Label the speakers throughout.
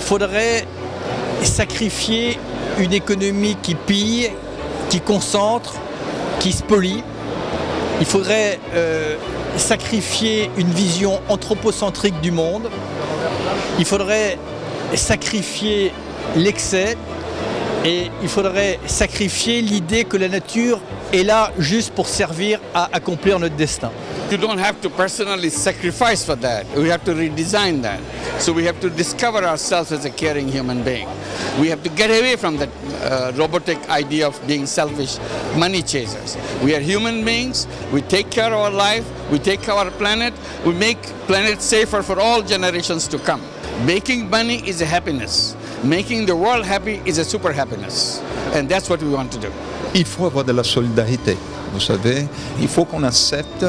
Speaker 1: faudrait sacrifier une économie qui pille, qui concentre, qui spolie. Il faudrait sacrifier une vision anthropocentrique du monde. Il faudrait sacrifier l'excès et il faudrait sacrifier l'idée que la nature est là juste pour servir à accomplir notre destin.
Speaker 2: You don't have to personally sacrifice for that. We have to redesign that. So we have to discover ourselves as a caring human being. We have to get away from that robotic idea of being selfish money chasers. We are human beings. We take care of our life. We take care of our planet. We make planet safer for all generations to come. Making money is a happiness. Making the world happy is a super happiness. And that's what we want to do.
Speaker 3: Il faut avoir de la solidarité. Vous savez, il faut qu'on accepte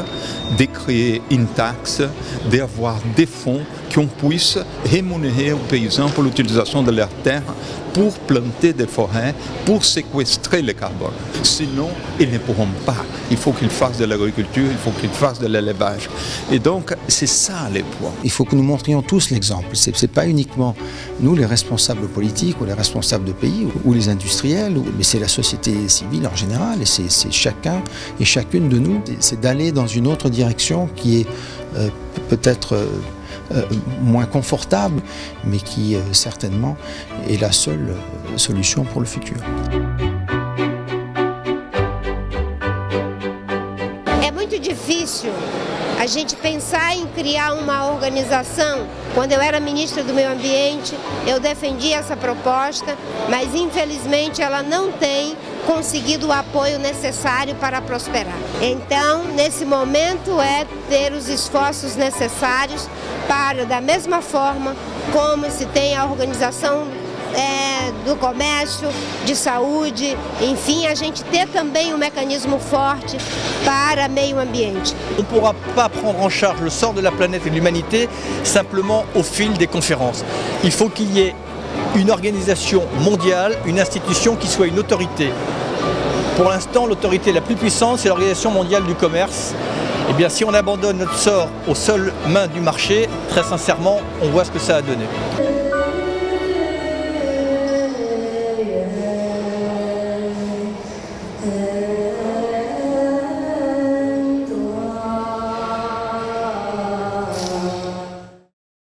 Speaker 3: de créer une taxe, d'avoir des fonds qu'on puisse rémunérer aux paysans pour l'utilisation de leurs terres, pour planter des forêts, pour séquestrer le carbone. Sinon, ils ne pourront pas. Il faut qu'ils fassent de l'agriculture, il faut qu'ils fassent de l'élevage. Et donc, c'est ça les points.
Speaker 4: Il faut que nous montrions tous l'exemple. Ce n'est pas uniquement nous, les responsables politiques ou les responsables de pays ou les industriels, mais c'est la société civile en général et c'est chacun et chacune de nous. C'est d'aller dans une autre direction qui est peut-être moins confortable, mais qui certainement est la seule solution pour le futur.
Speaker 5: É muito difícil a gente pensar em criar uma organização. Quando eu era ministra do Meio Ambiente, eu defendi essa proposta, mas infelizmente ela não tem conseguido o apoio necessário para prosperar. Então, nesse momento, é ter os esforços necessários para, da mesma forma como se tem a organização do comércio, de saúde, enfim, a gente ter também um mecanismo forte para meio ambiente.
Speaker 1: On ne pourra pas prendre en charge le sort de la planète et de l'humanité simplement au fil des conférences. Il faut qu'il y ait une organisation mondiale, une institution qui soit une autorité. Pour l'instant, l'autorité la plus puissante, c'est l'Organisation mondiale du commerce. Eh bien, si on abandonne notre sort aux seules mains du marché, très sincèrement, on voit ce que ça a donné.